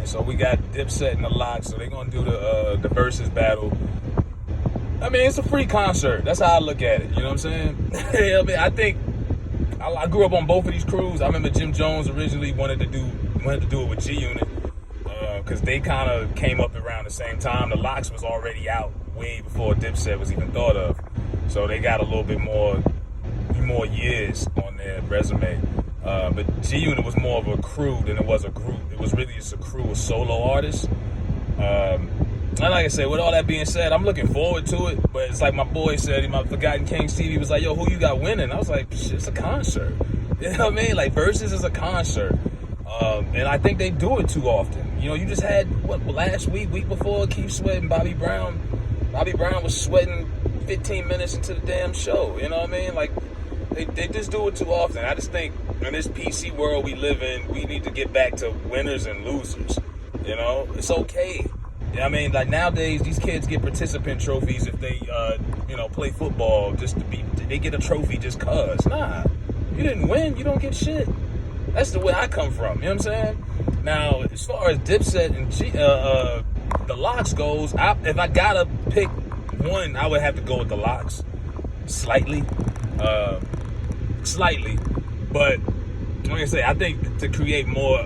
So we got Dipset and the LOX, so they're gonna do the Verzuz battle. I mean, it's a free concert. That's how I look at it. You know what I'm saying? I mean, I think I grew up on both of these crews. I remember Jim Jones originally wanted to do it with G Unit because they kind of came up around the same time. The LOX was already out way before Dipset was even thought of, so they got a little bit more years on their resume. But G Unit was more of a crew than it was a group. It was really just a crew of solo artists. And like I said, with all that being said, I'm looking forward to it. But it's like my boy said, my Forgotten Kings TV was like, yo, who you got winning? I was like, shit, it's a concert. You know what I mean? Like, Verzuz is a concert. And I think they do it too often. You know, you just had, last week before, Keith Sweat and Bobby Brown. Bobby Brown was sweating 15 minutes into the damn show. You know what I mean? Like, they just do it too often. I just think in this PC world we live in, we need to get back to winners and losers. You know, it's okay. You know what I mean? Like, nowadays, these kids get participant trophies if they, play football just to be, they get a trophy just cause. Nah, you didn't win, you don't get shit. That's the way I come from, you know what I'm saying? Now, as far as Dipset and the LOX goes, if I gotta pick one, I would have to go with the LOX. Slightly. But, like I say, I think to create more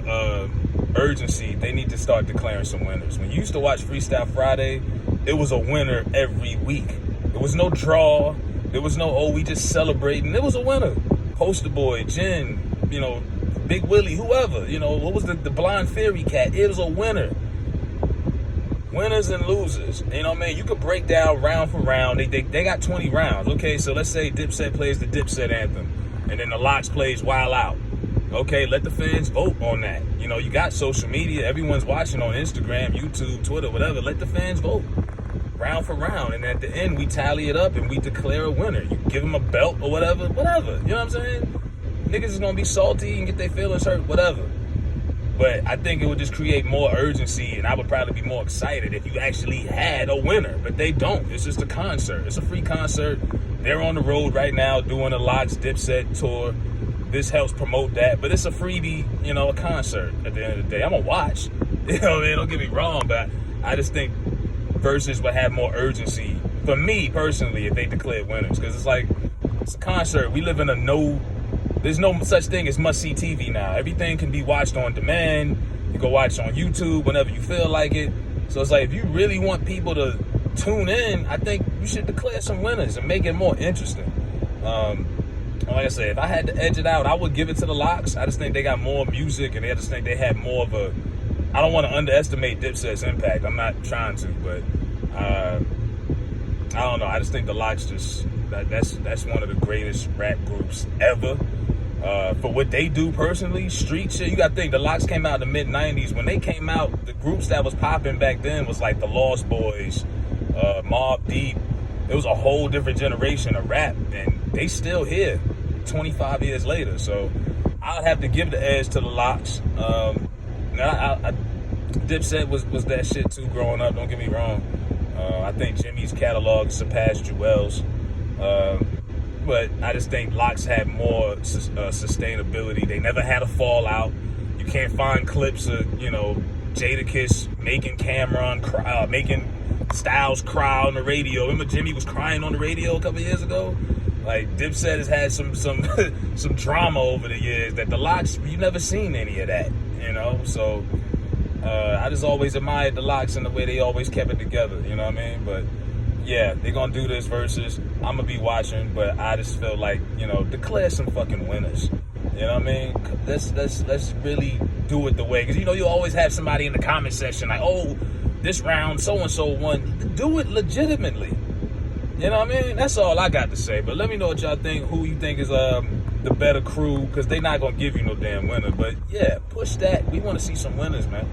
urgency, they need to start declaring some winners. When you used to watch Freestyle Friday, it was a winner every week. There was no draw. There was no, we just celebrating. It was a winner. Poster Boy, Jen, Big Willie, whoever, what was the Blind Fairy Cat? It was a winner. Winners and losers. You know what I mean? You could break down round for round. They got 20 rounds. Okay, so let's say Dipset plays the Dipset anthem, and then the LOX plays Wild Out. Okay, let the fans vote on that. You got social media. Everyone's watching on Instagram, YouTube, Twitter, whatever. Let the fans vote round for round. And at the end, we tally it up and we declare a winner. You give them a belt or whatever. You know what I'm saying? Niggas is going to be salty and get their feelings hurt, whatever. But I think it would just create more urgency, and I would probably be more excited if you actually had a winner. But they don't. It's just a concert. It's a free concert. They're on the road right now doing a LOX Dipset tour. This helps promote that, but it's a freebie, a concert at the end of the day. I'm going to watch, don't get me wrong, but I just think Verzuz would have more urgency, for me personally, if they declared winners, because it's like, it's a concert. We live in there's no such thing as must-see TV now. Everything can be watched on demand. You can watch on YouTube whenever you feel like it. So it's like, if you really want people to tune in, I think you should declare some winners and make it more interesting. Like I said, if I had to edge it out, I would give it to the LOX. I just think they got more music, and I just think they had more of a... I don't want to underestimate Dipset's impact. I'm not trying to, but I don't know. I just think the LOX that's one of the greatest rap groups ever. For what they do personally, street shit, you got to think, the LOX came out in the mid-90s. When they came out, the groups that was popping back then was like the Lost Boys, Mobb Deep. It was a whole different generation of rap, and they still here 25 years later. So I'd have to give the edge to the LOX. Dipset was that shit too growing up, don't get me wrong. I think Jimmy's catalog surpassed Jewel's. But I just think LOX had more sustainability. They never had a fallout. You can't find clips of, Jadakiss making Cameron cry, making Styles cry on the radio. Remember Jimmy was crying on the radio a couple years ago? Like, Dipset has had some drama over the years that the LOX, you never seen any of that, So I just always admired the LOX and the way they always kept it together, you know what I mean? But yeah, they're gonna do this Verzuz. I'm gonna be watching, but I just feel like, declare some fucking winners. You know what I mean? Let's really do it the way, because you always have somebody in the comment section like, oh, this round so-and-so won. Do it legitimately. You know what I mean? That's all I got to say. But let me know what y'all think, who you think is the better crew, because they not going to give you no damn winner. But yeah, push that. We want to see some winners, man.